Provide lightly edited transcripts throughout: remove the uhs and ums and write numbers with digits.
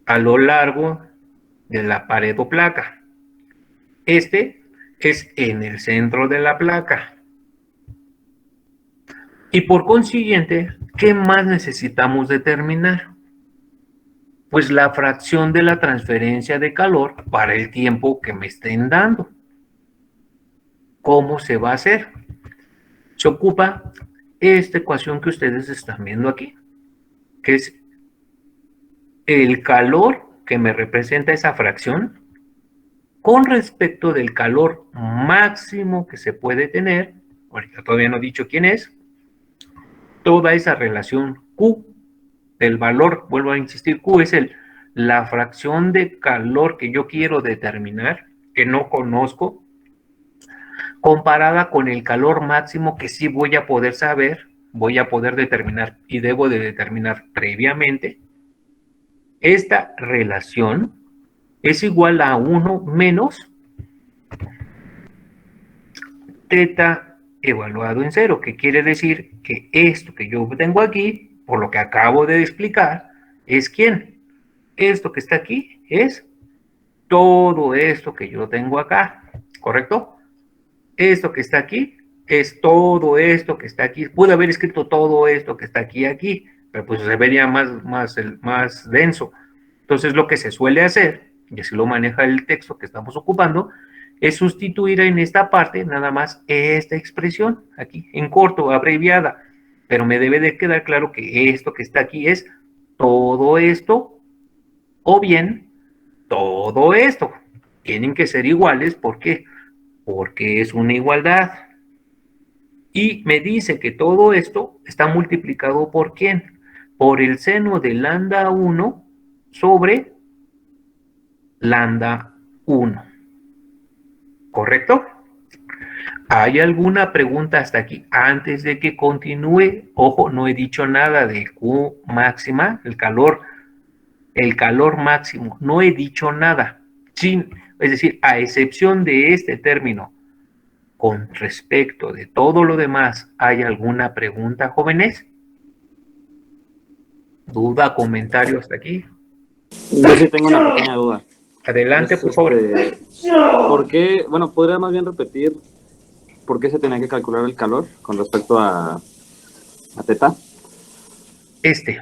a lo largo de la pared o placa. Este es en el centro de la placa. Y por consiguiente, ¿qué más necesitamos determinar? Pues la fracción de la transferencia de calor para el tiempo que me estén dando. ¿Cómo se va a hacer? Se ocupa esta ecuación que ustedes están viendo aquí, que es el calor que me representa esa fracción con respecto del calor máximo que se puede tener, ahorita todavía no he dicho quién es, toda esa relación Q del valor, vuelvo a insistir, Q es la fracción de calor que yo quiero determinar, que no conozco, comparada con el calor máximo que sí voy a poder saber, voy a poder determinar y debo de determinar previamente. Esta relación es igual a 1 menos teta evaluado en cero, que quiere decir que esto que yo tengo aquí, por lo que acabo de explicar, es ¿quién? Esto que está aquí es todo esto que yo tengo acá, ¿correcto? Esto que está aquí es todo esto que está aquí. Pude haber escrito todo esto que está aquí, pero pues se vería más denso. Entonces lo que se suele hacer, y así lo maneja el texto que estamos ocupando, es sustituir en esta parte nada más esta expresión, aquí, en corto, abreviada. Pero me debe de quedar claro que esto que está aquí es todo esto, o bien todo esto. Tienen que ser iguales, ¿por qué? Porque es una igualdad. Y me dice que todo esto está multiplicado por ¿quién? Por el seno de lambda 1 sobre lambda 1. ¿Correcto? ¿Hay alguna pregunta hasta aquí? Antes de que continúe, ojo, no he dicho nada de Q máxima, el calor máximo, no he dicho nada. Sin, es decir, a excepción de este término, con respecto de todo lo demás, ¿hay alguna pregunta, jóvenes? ¿Duda, comentario hasta aquí? Yo sí tengo una pequeña duda. Adelante, Es por favor. ¿por qué? Bueno, podría más bien repetir por qué se tenía que calcular el calor con respecto a teta. Este.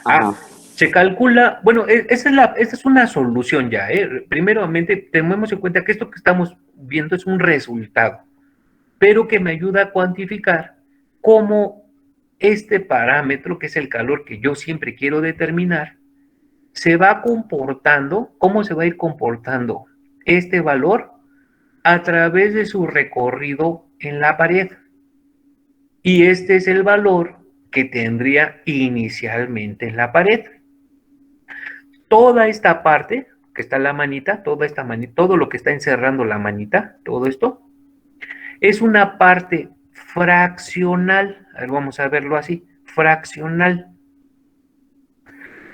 Ah, Ajá. se calcula, bueno, esa es una solución ya, ¿eh? Primeramente, tenemos en cuenta que esto que estamos viendo es un resultado, pero que me ayuda a cuantificar cómo este parámetro, que es el calor que yo siempre quiero determinar, se va comportando, cómo se va a ir comportando este valor a través de su recorrido en la pared. Y este es el valor que tendría inicialmente en la pared. Toda esta parte que está la manita, toda esta manita, todo lo que está encerrando la manita, todo esto, es una parte fraccional. A ver, vamos a verlo así, fraccional.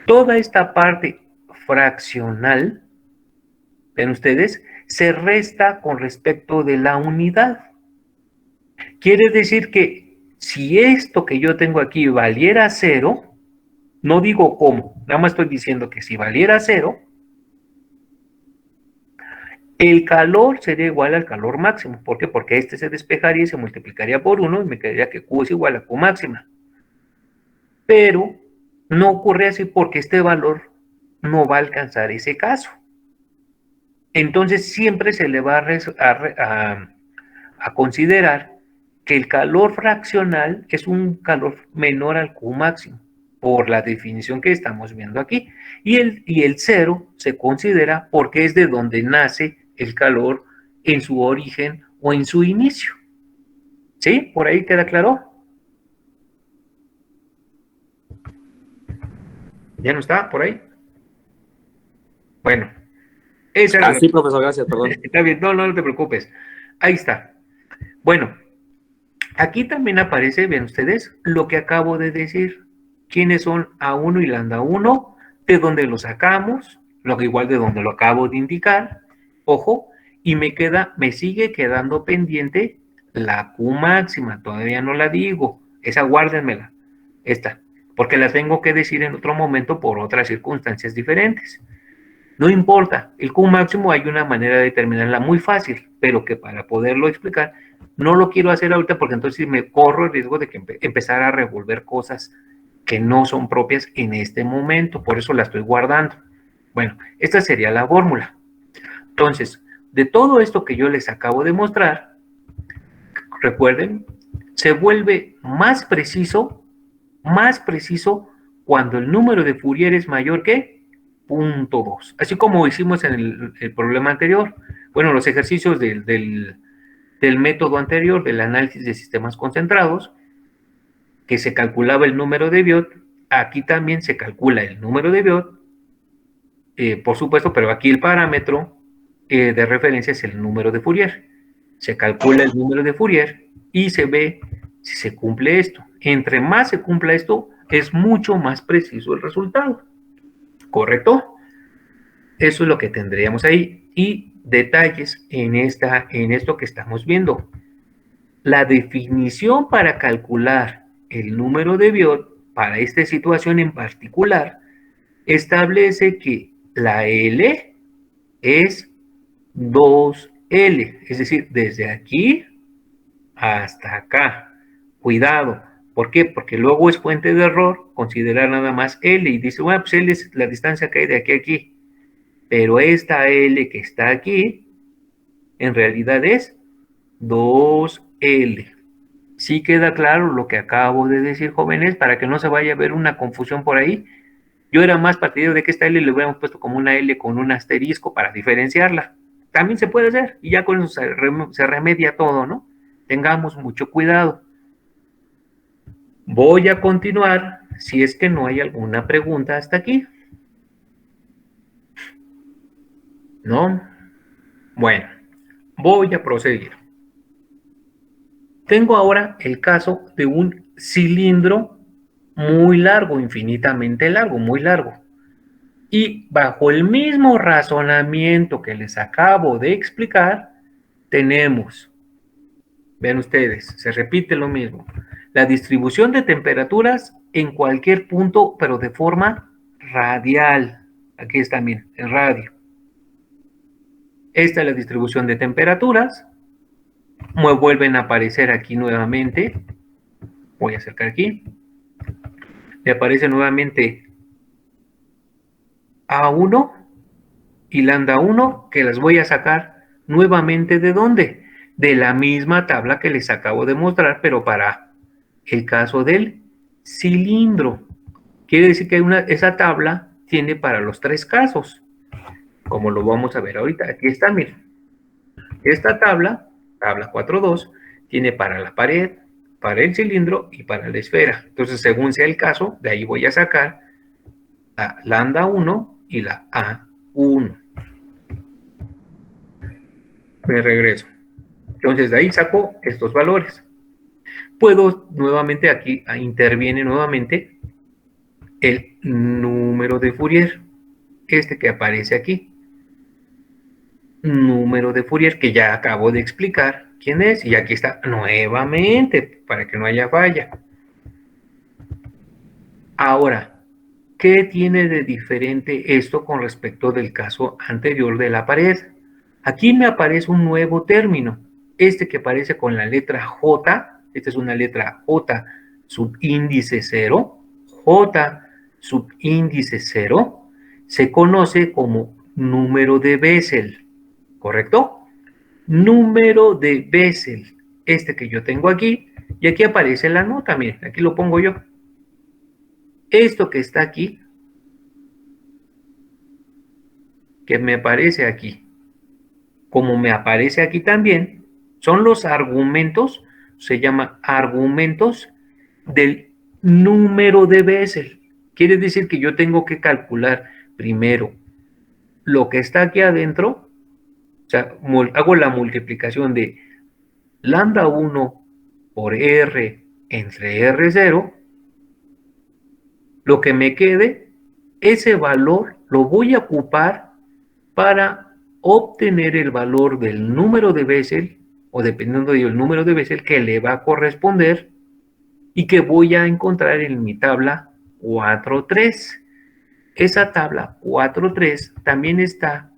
Toda esta parte fraccional, ven ustedes, se resta con respecto de la unidad. Quiere decir que si esto que yo tengo aquí valiera cero, no digo cómo, nada más estoy diciendo que si valiera cero, el calor sería igual al calor máximo. ¿Por qué? Porque este se despejaría y se multiplicaría por 1 y me quedaría que Q es igual a Q máxima. Pero no ocurre así porque este valor no va a alcanzar ese caso. Entonces siempre se le va a considerar que el calor fraccional es un calor menor al Q máximo, por la definición que estamos viendo aquí. Y el cero se considera porque es de donde nace el calor en su origen o en su inicio. ¿Sí? ¿Por ahí queda claro? ¿Ya no está por ahí? Bueno, esa Ah, sí, relación. profesor, gracias, perdón. Está bien, no, no te preocupes. Ahí está. Bueno, aquí también aparece, vean ustedes, lo que acabo de decir. ¿Quiénes son A1 y lambda 1? ¿De dónde lo sacamos? Lo que igual de donde lo acabo de indicar. Ojo, y me sigue quedando pendiente la Q máxima. Todavía no la digo. Esa guárdenmela. Esta. porque las tengo que decir en otro momento por otras circunstancias diferentes. No importa, el Q máximo hay una manera de determinarla muy fácil, pero que para poderlo explicar, no lo quiero hacer ahorita porque entonces me corro el riesgo de que empezar a revolver cosas que no son propias en este momento, por eso la estoy guardando. Bueno, esta sería la fórmula. Entonces, de todo esto que yo les acabo de mostrar, recuerden, se vuelve más preciso cuando el número de Fourier es mayor que 0.2, así como hicimos en el problema anterior. Bueno, los ejercicios del método anterior, del análisis de sistemas concentrados, que se calculaba el número de Biot, aquí también se calcula el número de Biot, por supuesto, pero aquí el parámetro de referencia es el número de Fourier. Se calcula el número de Fourier y se ve si se cumple esto. Entre más se cumpla esto, es mucho más preciso el resultado. ¿Correcto? Eso es lo que tendríamos ahí. Y detalles en esto que estamos viendo. La definición para calcular el número de Biot para esta situación en particular establece que la L es 2L, es decir, desde aquí hasta acá. Cuidado, ¿por qué? Porque luego es fuente de error considerar nada más L y dice, bueno, pues L es la distancia que hay de aquí a aquí, pero esta L que está aquí en realidad es 2L. ¿Sí queda claro lo que acabo de decir, jóvenes? Para que no se vaya a ver una confusión por ahí. Yo era más partidario de que esta L le hubiéramos puesto como una L con un asterisco para diferenciarla. También se puede hacer, y ya con eso se remedia todo, ¿no? Tengamos mucho cuidado. Voy a continuar si es que no hay alguna pregunta hasta aquí. ¿No? Bueno, voy a proseguir. Tengo ahora el caso de un cilindro muy largo, infinitamente largo, muy largo. Y bajo el mismo razonamiento que les acabo de explicar, tenemos, vean ustedes, se repite lo mismo, la distribución de temperaturas en cualquier punto, pero de forma radial. Aquí está, miren, el radio. Esta es la distribución de temperaturas. Me vuelven a aparecer aquí nuevamente. Voy a acercar aquí. Me aparece nuevamente A1 y lambda 1, que las voy a sacar nuevamente ¿de dónde? De la misma tabla que les acabo de mostrar, pero para el caso del cilindro. Quiere decir que esa tabla tiene para los tres casos, como lo vamos a ver ahorita. Aquí está, miren. Esta tabla 4.2, tiene para la pared, para el cilindro y para la esfera. Entonces, según sea el caso, de ahí voy a sacar la lambda 1 y la A1. Me regreso. Entonces, de ahí saco estos valores. Puedo nuevamente, aquí interviene nuevamente el número de Fourier, este que aparece aquí. Número de Fourier que ya acabo de explicar quién es, y aquí está nuevamente, para que no haya falla. Ahora, ¿qué tiene de diferente esto con respecto del caso anterior de la pared? Aquí me aparece un nuevo término, este que aparece con la letra J, esta es una letra J subíndice 0, J subíndice 0, se conoce como número de Bessel, ¿correcto? Número de Bessel, este que yo tengo aquí, y aquí aparece la nota, miren, aquí lo pongo yo. Esto que está aquí, que me aparece aquí, como me aparece aquí también, son los argumentos, se llama argumentos del número de Bessel. Quiere decir que yo tengo que calcular primero lo que está aquí adentro, o sea, hago la multiplicación de lambda 1 por R entre R0, lo que me quede, ese valor lo voy a ocupar para obtener el valor del número de Bessel, o dependiendo del número de Bessel que le va a corresponder y que voy a encontrar en mi tabla 4.3. Esa tabla 4.3 también está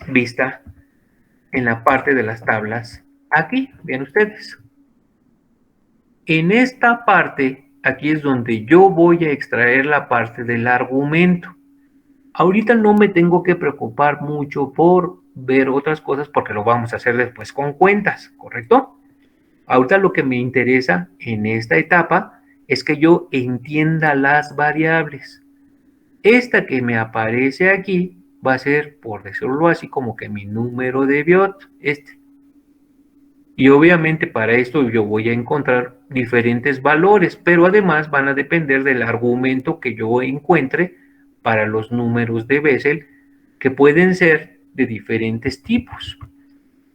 vista en la parte de las tablas aquí, vean ustedes. En esta parte, aquí es donde yo voy a extraer la parte del argumento. Ahorita no me tengo que preocupar mucho por ver otras cosas porque lo vamos a hacer después con cuentas, ¿correcto? Ahorita lo que me interesa en esta etapa es que yo entienda las variables. Esta que me aparece aquí va a ser, por decirlo así, como que mi número de Biot, este. Y obviamente para esto yo voy a encontrar diferentes valores, pero además van a depender del argumento que yo encuentre para los números de Bessel, que pueden ser de diferentes tipos.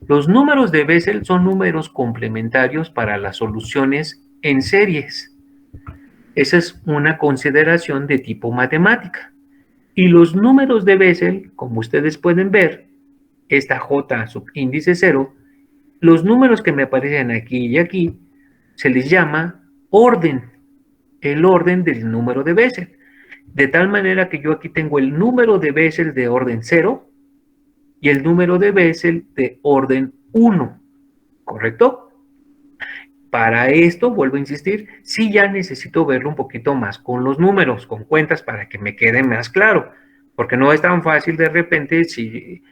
Los números de Bessel son números complementarios para las soluciones en series. Esa es una consideración de tipo matemática. Y los números de Bessel, como ustedes pueden ver, esta J subíndice 0, los números que me aparecen aquí y aquí se les llama orden, el orden del número de Bessel. De tal manera que yo aquí tengo el número de Bessel de orden 0 y el número de Bessel de orden 1, ¿correcto? Para esto, vuelvo a insistir, sí ya necesito verlo un poquito más con los números, con cuentas, para que me quede más claro, porque no es tan fácil de repente si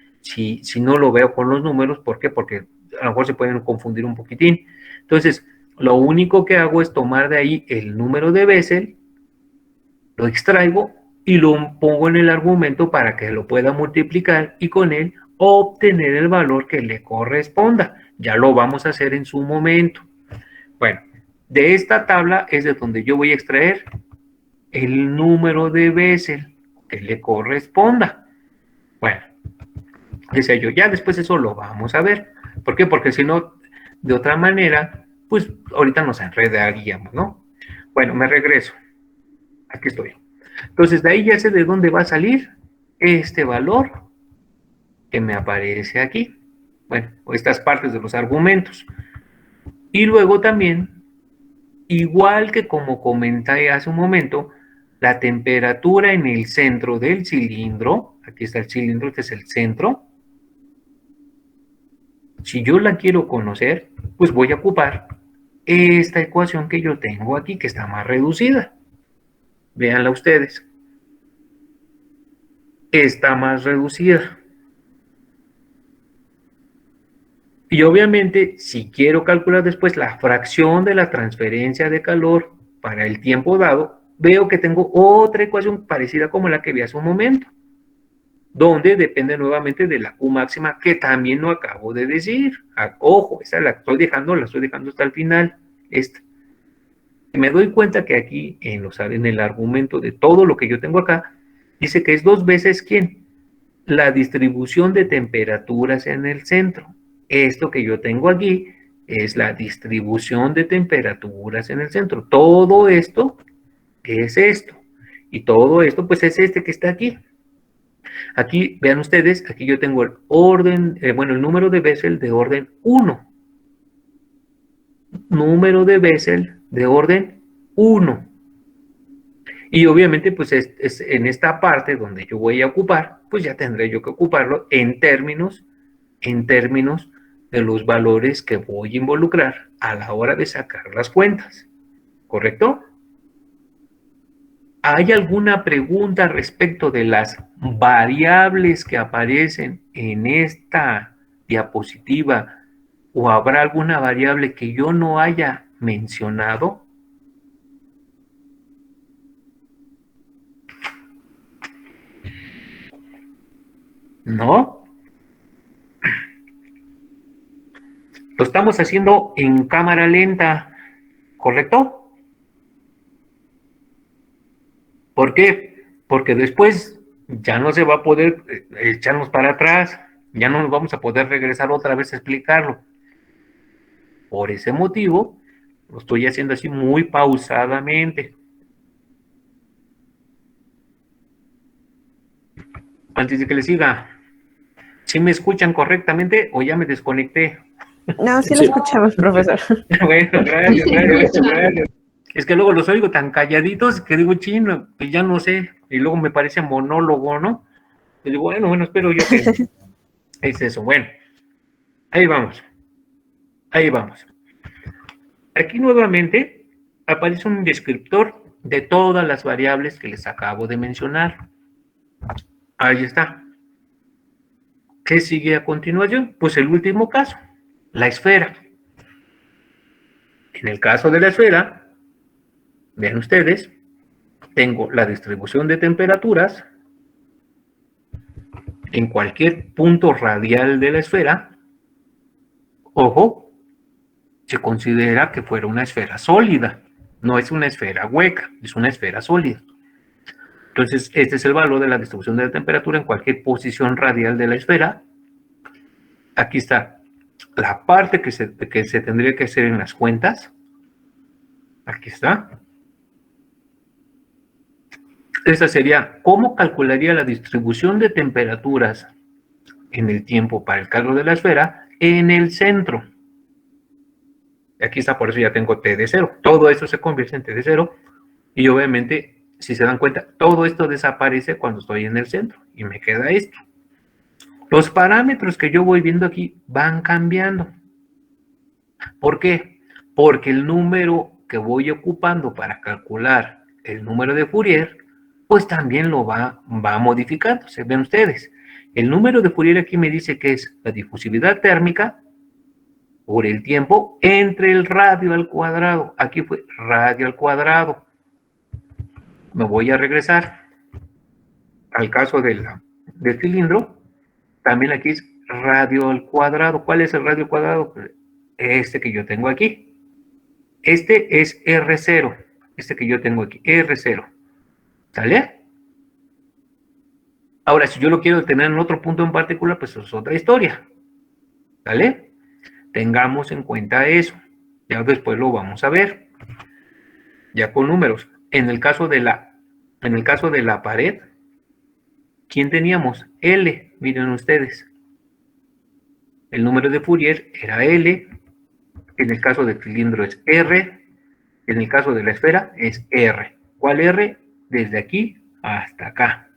no lo veo con los números. ¿Por qué? Porque a lo mejor se pueden confundir un poquitín. Entonces, lo único que hago es tomar de ahí el número de Bessel, lo extraigo y lo pongo en el argumento para que lo pueda multiplicar y con él obtener el valor que le corresponda. Ya lo vamos a hacer en su momento. Bueno, de esta tabla es de donde yo voy a extraer el número de Bessel que le corresponda. Bueno, decía yo, ya después eso lo vamos a ver. ¿Por qué? Porque si no, de otra manera, pues ahorita nos enredaríamos, ¿no? Bueno, me regreso. Aquí estoy. Entonces, de ahí ya sé de dónde va a salir este valor que me aparece aquí. Bueno, estas partes de los argumentos. Y luego también, igual que como comenté hace un momento, la temperatura en el centro del cilindro, aquí está el cilindro, este es el centro. Si yo la quiero conocer, pues voy a ocupar esta ecuación que yo tengo aquí, que está más reducida. Véanla ustedes. Está más reducida. Y obviamente, si quiero calcular después la fracción de la transferencia de calor para el tiempo dado, veo que tengo otra ecuación parecida como la que vi hace un momento, donde depende nuevamente de la Q máxima, que también no acabo de decir. Ojo, esa la estoy dejando hasta el final. Esta. Me doy cuenta que aquí, en el argumento de todo lo que yo tengo acá, dice que es 2 veces, ¿quién? La distribución de temperaturas en el centro. Esto que yo tengo aquí es la distribución de temperaturas en el centro. Todo esto es esto. Y todo esto, pues es este que está aquí. Aquí, vean ustedes, aquí yo tengo el orden, el número de Bessel de orden 1. Número de Bessel de orden 1. Y obviamente, pues es en esta parte donde yo voy a ocupar, pues ya tendré yo que ocuparlo en términos de los valores que voy a involucrar a la hora de sacar las cuentas. ¿Correcto? ¿Hay alguna pregunta respecto de las variables que aparecen en esta diapositiva? ¿O habrá alguna variable que yo no haya mencionado? ¿No? Lo estamos haciendo en cámara lenta, ¿correcto? ¿Por qué? Porque después ya no se va a poder echarnos para atrás, ya no nos vamos a poder regresar otra vez a explicarlo. Por ese motivo, lo estoy haciendo así muy pausadamente. Antes de que le siga, ¿sí me escuchan correctamente o ya me desconecté? No, sí lo escuchamos, profesor. Bueno, gracias. Es que luego los oigo tan calladitos que digo, chino, pues ya no sé. Y luego me parece monólogo, ¿no? Y digo, bueno, espero yo que es eso. Bueno, ahí vamos. Ahí vamos. Aquí nuevamente aparece un descriptor de todas las variables que les acabo de mencionar. Ahí está. ¿Qué sigue a continuación? Pues el último caso, la esfera. En el caso de la esfera, vean ustedes, tengo la distribución de temperaturas en cualquier punto radial de la esfera. Ojo, se considera que fuera una esfera sólida. No es una esfera hueca, es una esfera sólida. Entonces, este es el valor de la distribución de la temperatura en cualquier posición radial de la esfera. Aquí está la parte que se tendría que hacer en las cuentas. Aquí está. Esta sería cómo calcularía la distribución de temperaturas en el tiempo para el calor de la esfera en el centro. Aquí está, por eso ya tengo T de 0. Todo esto se convierte en T de 0 y obviamente, si se dan cuenta, todo esto desaparece cuando estoy en el centro y me queda esto. Los parámetros que yo voy viendo aquí van cambiando. ¿Por qué? Porque el número que voy ocupando para calcular el número de Fourier, pues también lo va modificando. ¿Se ven ustedes? El número de Fourier aquí me dice que es la difusividad térmica por el tiempo entre el radio al cuadrado. Aquí fue radio al cuadrado. Me voy a regresar al caso del cilindro. También aquí es radio al cuadrado. ¿Cuál es el radio al cuadrado? Este que yo tengo aquí. Este es R0. Este que yo tengo aquí, R0. ¿Sale? Ahora, si yo lo quiero tener en otro punto en particular, pues es otra historia. ¿Sale? Tengamos en cuenta eso. Ya después lo vamos a ver. Ya con números. En el caso de la pared, ¿quién teníamos? L. Miren ustedes. El número de Fourier era L. En el caso del cilindro es R. En el caso de la esfera es R. ¿Cuál R? Desde aquí hasta acá.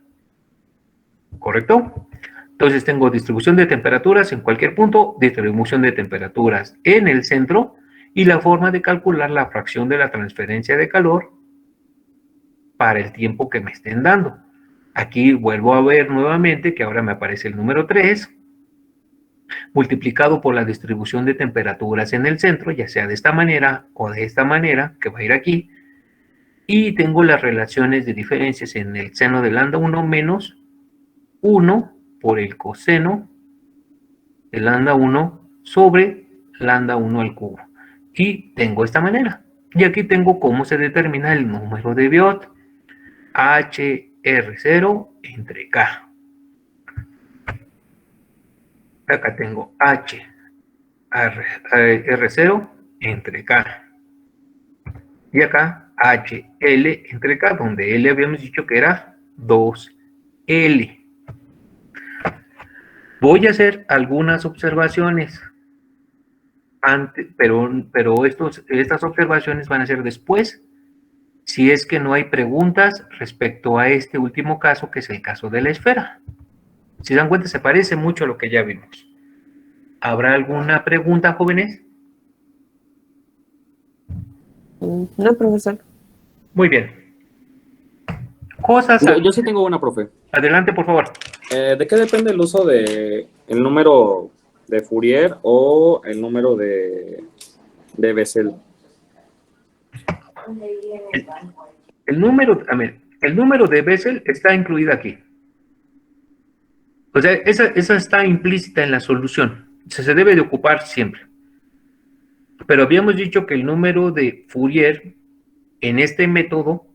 ¿Correcto? Entonces tengo distribución de temperaturas en cualquier punto, distribución de temperaturas en el centro y la forma de calcular la fracción de la transferencia de calor para el tiempo que me estén dando. Aquí vuelvo a ver nuevamente que ahora me aparece el número 3 multiplicado por la distribución de temperaturas en el centro, ya sea de esta manera o de esta manera, que va a ir aquí, y tengo las relaciones de diferencias en el seno de lambda 1 menos 1 por el coseno de lambda 1 sobre lambda 1 al cubo. Y tengo esta manera. Y aquí tengo cómo se determina el número de Biot. HR0 entre K. Acá tengo R0 entre K. Y acá HL entre K, donde L habíamos dicho que era 2L. Voy a hacer algunas observaciones, pero estas observaciones van a ser después, si es que no hay preguntas respecto a este último caso, que es el caso de la esfera. Si se dan cuenta, se parece mucho a lo que ya vimos. ¿Habrá alguna pregunta, jóvenes? No, profesor. Muy bien. Cosas. Yo sí tengo una, profe. Adelante, por favor. ¿De qué depende el uso de el número de Fourier o el número de Bessel? El número de Bessel está incluido aquí. O sea, esa está implícita en la solución. Se debe de ocupar siempre. Pero habíamos dicho que el número de Fourier en este método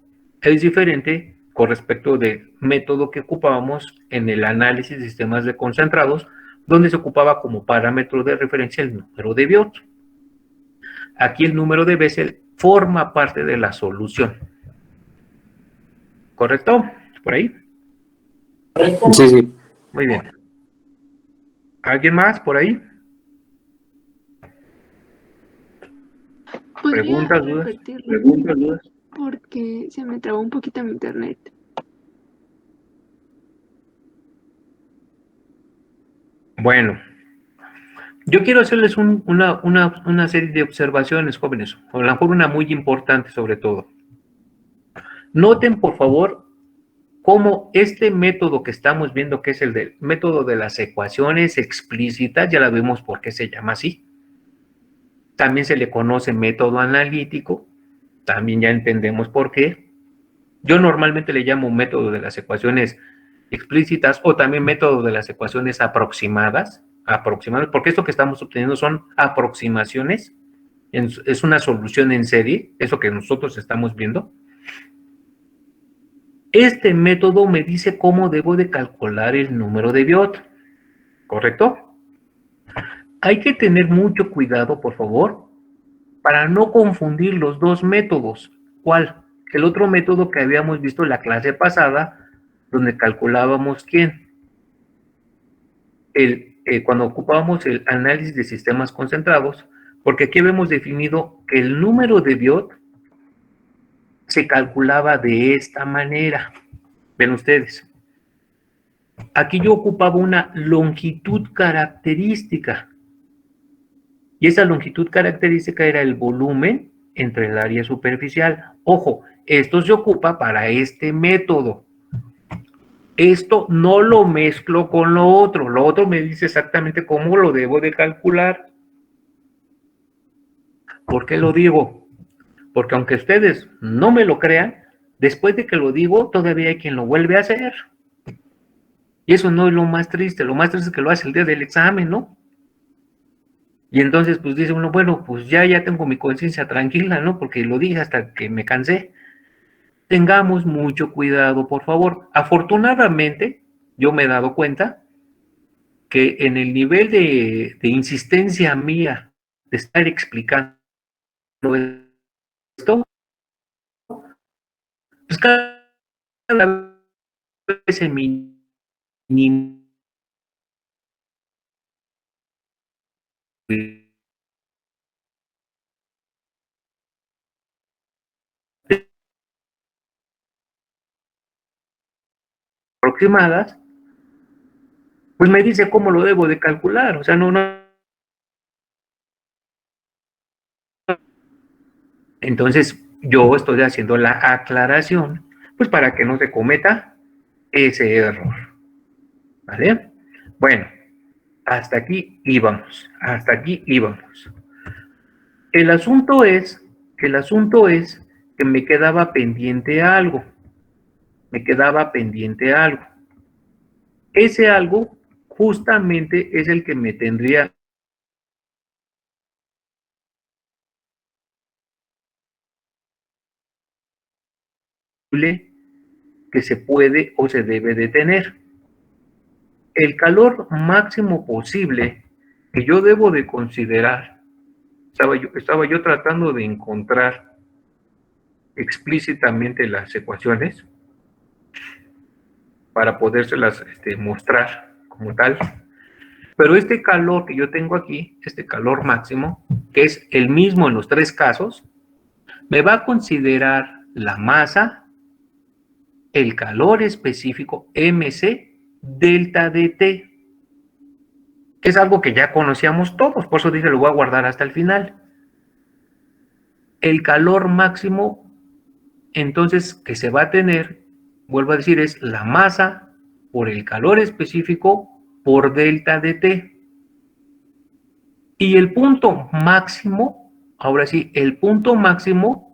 es diferente con respecto del método que ocupábamos en el análisis de sistemas de concentrados, donde se ocupaba como parámetro de referencia el número de Biot. Aquí el número de Bessel forma parte de la solución. ¿Correcto? ¿Por ahí? Sí, sí. Muy bien. ¿Alguien más por ahí? ¿Podría ¿Preguntas, dudas? repetirlo? ¿Preguntas, dudas? Porque se me trabó un poquito mi internet. Bueno, yo quiero hacerles una serie de observaciones, jóvenes, o a lo mejor una muy importante sobre todo. Noten, por favor, cómo este método que estamos viendo, que es el del método de las ecuaciones explícitas, ya la vimos por qué se llama así. También se le conoce método analítico, también ya entendemos por qué. Yo normalmente le llamo método de las ecuaciones explícitas o también método de las ecuaciones aproximadas, porque esto que estamos obteniendo son aproximaciones, es una solución en serie, eso que nosotros estamos viendo. Este método me dice cómo debo de calcular el número de Biot, ¿correcto? Hay que tener mucho cuidado, por favor, para no confundir los dos métodos. ¿Cuál? El otro método que habíamos visto en la clase pasada, donde calculábamos ¿quién? Cuando ocupábamos el análisis de sistemas concentrados, porque aquí habíamos definido que el número de Biot se calculaba de esta manera. Ven ustedes. Aquí yo ocupaba una longitud característica. Y esa longitud característica era el volumen entre el área superficial. Ojo, esto se ocupa para este método. Esto no lo mezclo con lo otro. Lo otro me dice exactamente cómo lo debo de calcular. ¿Por qué lo digo? Porque aunque ustedes no me lo crean, después de que lo digo, todavía hay quien lo vuelve a hacer. Y eso no es lo más triste. Lo más triste es que lo hace el día del examen, ¿no? Y entonces, pues dice uno, bueno, pues ya tengo mi conciencia tranquila, ¿no? Porque lo dije hasta que me cansé. Tengamos mucho cuidado, por favor. Afortunadamente, yo me he dado cuenta que en el nivel de insistencia mía de estar explicando esto, pues cada vez se minimiza aproximadas, pues me dice cómo lo debo de calcular. O sea, no. Entonces, yo estoy haciendo la aclaración, pues para que no se cometa ese error. ¿Vale? Bueno, hasta aquí íbamos. Hasta aquí íbamos. El asunto es que me quedaba pendiente algo. Me quedaba pendiente algo. Ese algo justamente es el que me tendría que se puede o se debe de tener. El calor máximo posible que yo debo de considerar, estaba yo tratando de encontrar explícitamente las ecuaciones para podérselas mostrar como tal. Pero este calor que yo tengo aquí, este calor máximo, que es el mismo en los tres casos, me va a considerar la masa, el calor específico, MC, delta de T, que es algo que ya conocíamos todos, por eso dije lo voy a guardar hasta el final. El calor máximo, entonces, que se va a tener, vuelvo a decir, es la masa por el calor específico por delta de T. Y el punto máximo, ahora sí, el punto máximo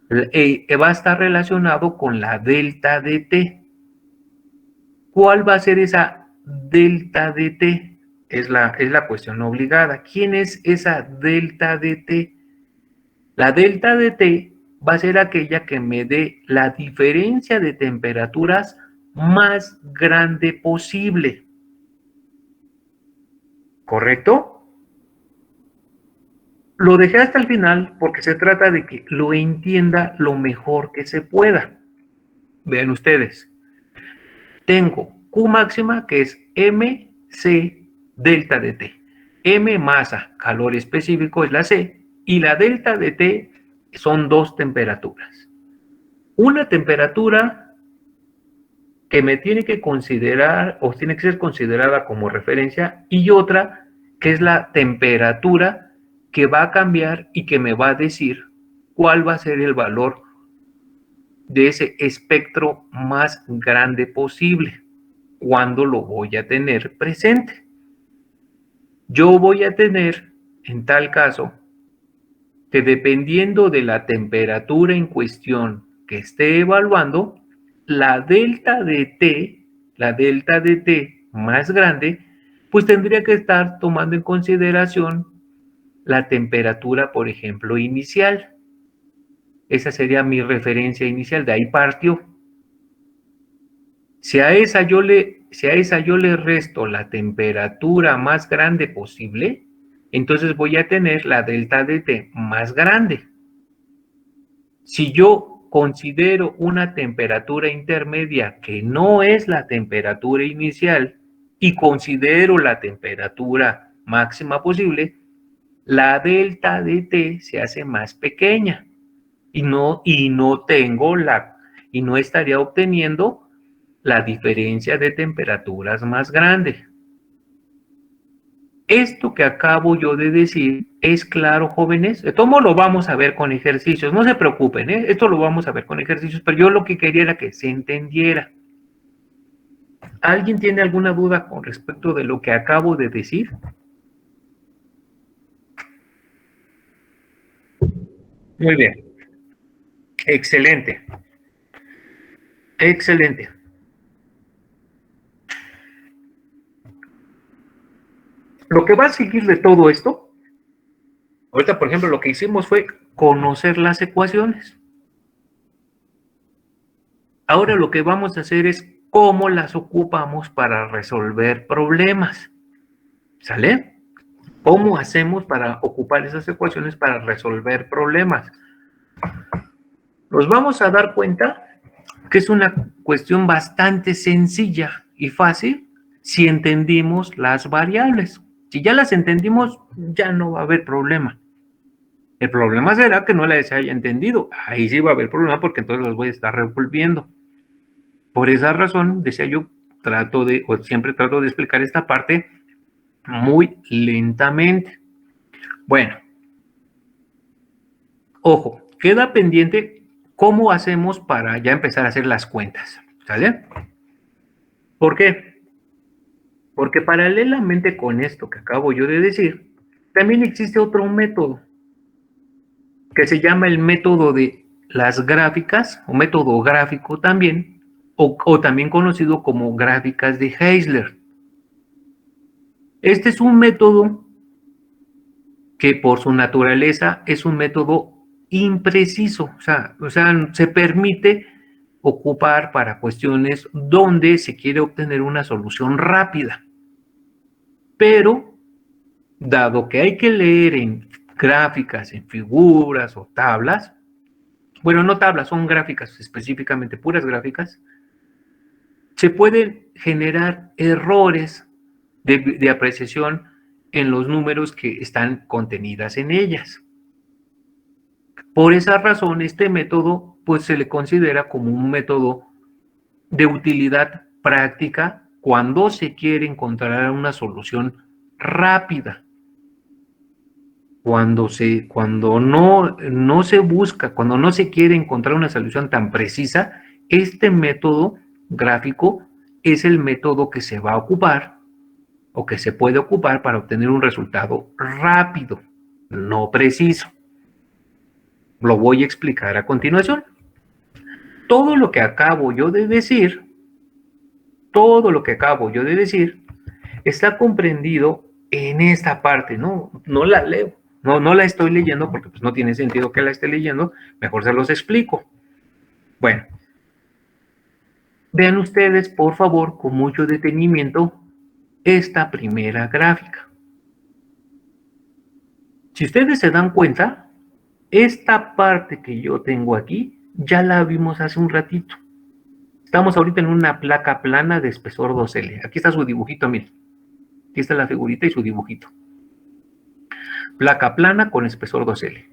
va a estar relacionado con la delta de T. ¿Cuál va a ser esa delta de T? Es la cuestión obligada. ¿Quién es esa delta de T? La delta de T va a ser aquella que me dé la diferencia de temperaturas más grande posible. ¿Correcto? Lo dejé hasta el final porque se trata de que lo entienda lo mejor que se pueda. Vean ustedes. Tengo Q máxima que es MC delta de T. M masa, calor específico es la C, y la delta de T son dos temperaturas. Una temperatura que me tiene que considerar o tiene que ser considerada como referencia y otra que es la temperatura que va a cambiar y que me va a decir cuál va a ser el valor de ese espectro más grande posible, cuando lo voy a tener presente. Yo voy a tener, en tal caso, que dependiendo de la temperatura en cuestión que esté evaluando, la delta de T más grande, pues tendría que estar tomando en consideración la temperatura, por ejemplo, inicial. Esa sería mi referencia inicial, de ahí partió. Si a esa yo le resto la temperatura más grande posible, entonces voy a tener la delta de T más grande. Si yo considero una temperatura intermedia que no es la temperatura inicial y considero la temperatura máxima posible, la delta de T se hace más pequeña y no estaría obteniendo la diferencia de temperaturas más grande. Esto que acabo yo de decir es claro, jóvenes. ¿Cómo lo vamos a ver con ejercicios? No se preocupen, ¿eh? Esto lo vamos a ver con ejercicios, pero yo lo que quería era que se entendiera. ¿Alguien tiene alguna duda con respecto de lo que acabo de decir? Muy bien. Excelente. Excelente. Lo que va a seguir de todo esto, ahorita, por ejemplo, lo que hicimos fue conocer las ecuaciones. Ahora lo que vamos a hacer es cómo las ocupamos para resolver problemas. ¿Sale? ¿Cómo hacemos para ocupar esas ecuaciones para resolver problemas? Nos vamos a dar cuenta que es una cuestión bastante sencilla y fácil si entendimos las variables. Si ya las entendimos, ya no va a haber problema. El problema será que no las haya entendido. Ahí sí va a haber problema porque entonces las voy a estar revolviendo. Por esa razón, decía yo, siempre trato de explicar esta parte muy lentamente. Bueno, ojo, queda pendiente cómo hacemos para ya empezar a hacer las cuentas. ¿Sale? ¿Por qué? Porque paralelamente con esto que acabo yo de decir, también existe otro método que se llama el método de las gráficas, o método gráfico también, o también conocido como gráficas de Heisler. Este es un método que por su naturaleza es un método impreciso, o sea, se permite ocupar para cuestiones donde se quiere obtener una solución rápida. Pero, dado que hay que leer en gráficas, en figuras o tablas, bueno, no tablas, son gráficas específicamente, puras gráficas, se pueden generar errores de apreciación en los números que están contenidas en ellas. Por esa razón, este método pues se le considera como un método de utilidad práctica cuando se quiere encontrar una solución rápida. Cuando no se busca, cuando no se quiere encontrar una solución tan precisa, este método gráfico es el método que se va a ocupar o que se puede ocupar para obtener un resultado rápido, no preciso. Lo voy a explicar a continuación. Todo lo que acabo yo de decir, está comprendido en esta parte, no la leo, no la estoy leyendo porque pues no tiene sentido que la esté leyendo, mejor se los explico. Bueno, vean ustedes, por favor, con mucho detenimiento, esta primera gráfica. Si ustedes se dan cuenta, esta parte que yo tengo aquí, ya la vimos hace un ratito. Estamos ahorita en una placa plana de espesor 2L. Aquí está su dibujito, miren. Aquí está la figurita y su dibujito. placa plana con espesor 2L.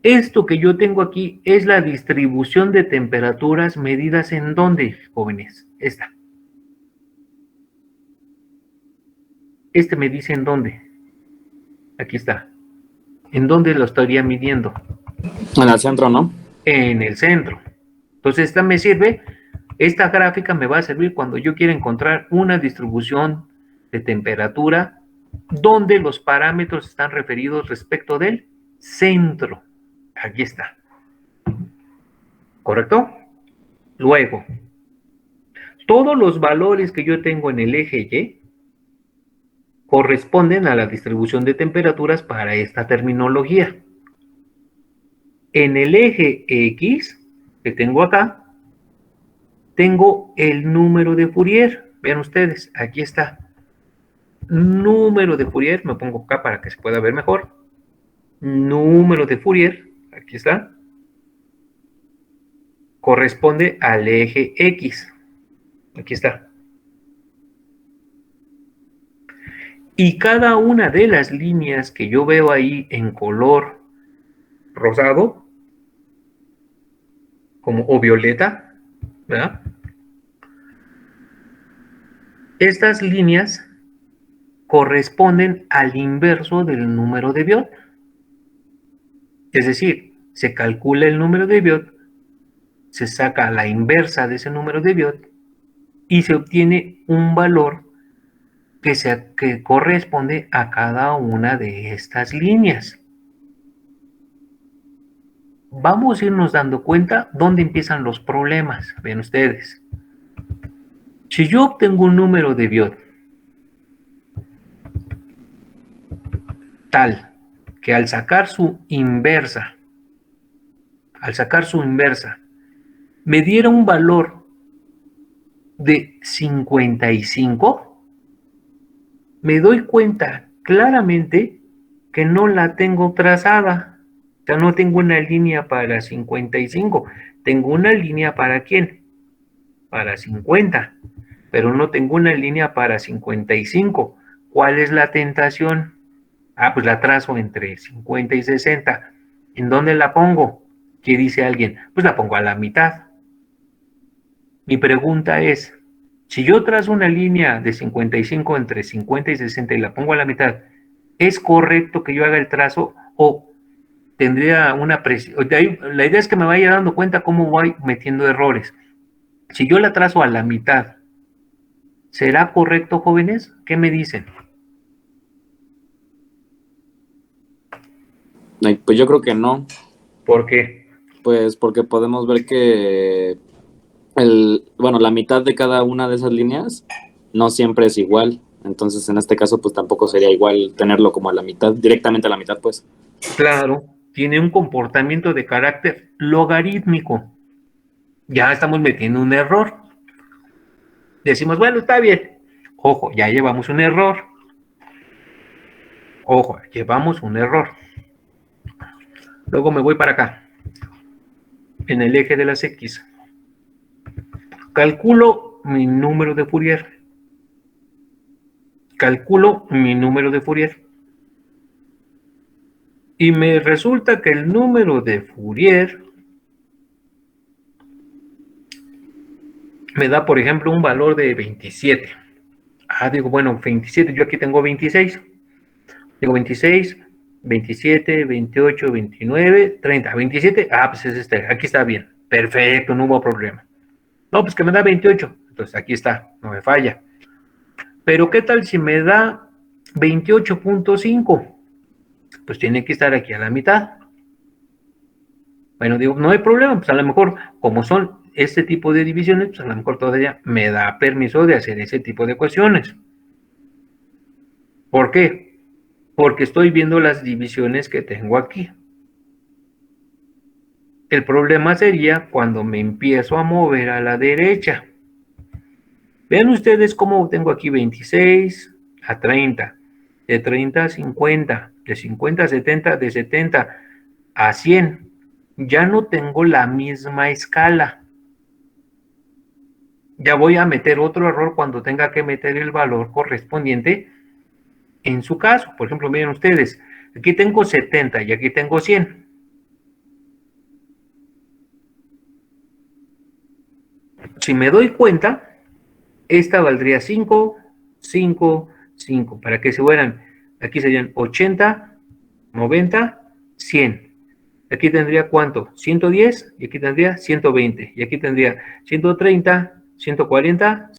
Esto que yo tengo aquí es la distribución de temperaturas medidas en dónde, jóvenes. Esta. Este me dice en dónde. Aquí está. ¿En dónde lo estaría midiendo? En el centro, ¿no? En el centro. Entonces esta me sirve, esta gráfica me va a servir cuando yo quiera encontrar una distribución de temperatura donde los parámetros están referidos respecto del centro. Aquí está. ¿Correcto? Luego, todos los valores que yo tengo en el eje Y corresponden a la distribución de temperaturas para esta terminología. En el eje X, que tengo acá, tengo el número de Fourier. Vean ustedes, aquí está. Número de Fourier, me pongo acá para que se pueda ver mejor. Número de Fourier, aquí está. Corresponde al eje X. Aquí está. Y cada una de las líneas que yo veo ahí en color rosado, como o violeta, ¿verdad? Estas líneas corresponden al inverso del número de Biot. Es decir, se calcula el número de Biot, se saca la inversa de ese número de Biot y se obtiene un valor que corresponde a cada una de estas líneas. Vamos a irnos dando cuenta dónde empiezan los problemas. Ven ustedes. Si yo obtengo un número de Biot tal que al sacar su inversa, me diera un valor de 55, me doy cuenta claramente que no la tengo trazada. O sea, no tengo una línea para 55. Tengo una línea para ¿quién? Para 50. Pero no tengo una línea para 55. ¿Cuál es la tentación? Ah, pues la trazo entre 50 y 60. ¿En dónde la pongo? ¿Qué dice alguien? Pues la pongo a la mitad. Mi pregunta es, si yo trazo una línea de 55 entre 50 y 60 y la pongo a la mitad, ¿es correcto que yo haga el trazo o tendría una presión? La idea es que me vaya dando cuenta cómo voy metiendo errores. Si yo la trazo a la mitad, ¿será correcto, jóvenes? ¿Qué me dicen? Pues yo creo que no. ¿Por qué? Pues porque podemos ver que la mitad de cada una de esas líneas no siempre es igual. Entonces, en este caso, pues tampoco sería igual tenerlo como a la mitad, directamente a la mitad, pues. Claro, tiene un comportamiento de carácter logarítmico. Ya estamos metiendo un error. Decimos, bueno, está bien. Ojo, ya llevamos un error. Ojo, llevamos un error. Luego me voy para acá. En el eje de las X. Calculo mi número de Fourier. Y me resulta que el número de Fourier me da, por ejemplo, un valor de 27. Digo, bueno, 27, yo aquí tengo 26. Digo 26, 27, 28, 29, 30, 27. Pues es este, aquí está bien. Perfecto, no hubo problema. No, pues que me da 28. Entonces aquí está, no me falla. Pero ¿qué tal si me da 28.5? Pues tiene que estar aquí a la mitad. Bueno, digo, no hay problema, pues a lo mejor, como son este tipo de divisiones, pues a lo mejor todavía me da permiso de hacer ese tipo de cuestiones. ¿Por qué? Porque estoy viendo las divisiones que tengo aquí. El problema sería cuando me empiezo a mover a la derecha. Vean ustedes cómo tengo aquí 26 a 30, de 30 a 50, de 50 a 70, de 70 a 100. Ya no tengo la misma escala. Ya voy a meter otro error cuando tenga que meter el valor correspondiente en su caso. Por ejemplo, miren ustedes, Aquí tengo 70 y aquí tengo 100. Si me doy cuenta, esta valdría 5, 5, 5. Para que se fueran, aquí serían 80, 90, 100. Aquí tendría ¿cuánto? 110 y aquí tendría 120. Y aquí tendría 130, 140,